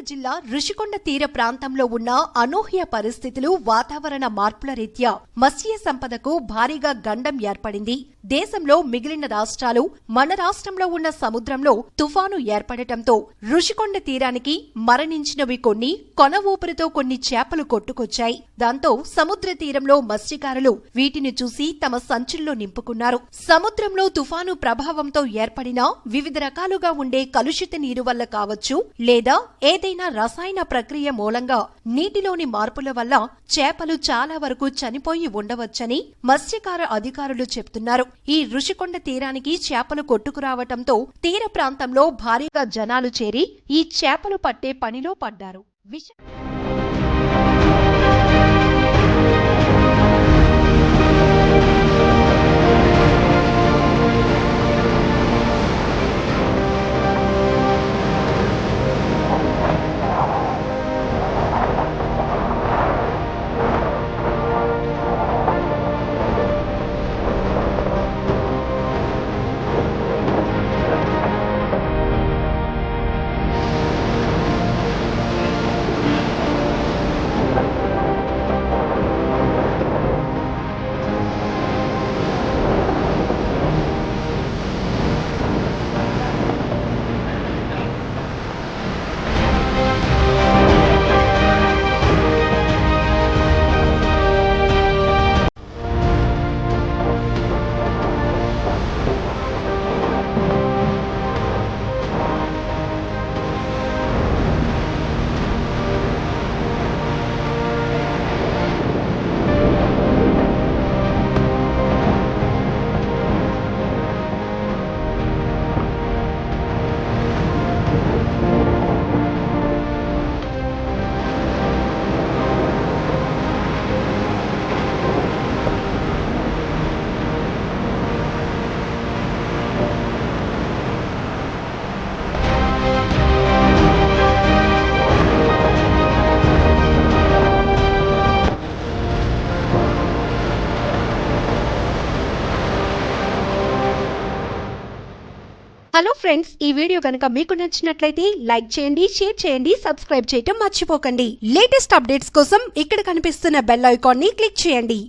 జిల్లా రుషికొండ తీర ప్రాంతంలో ఉన్న అనూహ్య పరిస్థితులు, వాతావరణ మార్పుల రీత్యా మత్స్య సంపదకు భారీగా గండం ఏర్పడింది. దేశంలో మిగిలిన రాష్ట్రాలు, మన రాష్ట్రంలో ఉన్న సముద్రంలో తుఫాను ఏర్పడటంతో రుషికొండ తీరానికి మరణించినవి కొన్ని, కొన ఊపిరితో కొన్ని చేపలు కొట్టుకొచ్చాయి. దాంతో సముద్ర తీరంలో మత్స్యకారులు వీటిని చూసి తమ సంచుల్లో నింపుకున్నారు. సముద్రంలో తుఫాను ప్రభావంతో ఏర్పడిన వివిధ రకాలుగా ఉండే కలుషిత నీరు వల్ల కావచ్చు, లేదా ఏదైనా రసాయన ప్రక్రియ మూలంగా నీటిలోని మార్పుల వల్ల చేపలు చాలా వరకు చనిపోయి ఉండవచ్చని మత్స్యకార అధికారులు చెప్తున్నారు. ఈ రుషికొండ తీరానికి చేపలు కొట్టుకురావటంతో తీర ప్రాంతంలో భారీగా జనాలు చేరి ఈ చేపలు పట్టే పనిలో పడ్డారు. హలో ఫ్రెండ్స్, ఈ వీడియో కనుక మీకు నచ్చినట్లయితే లైక్ చేయండి, షేర్ చేయండి, సబ్స్క్రైబ్ చేయటం మర్చిపోకండి. లేటెస్ట్ అప్డేట్స్ కోసం ఇక్కడ కనిపిస్తున్న బెల్ ఐకాన్ ని క్లిక్ చేయండి.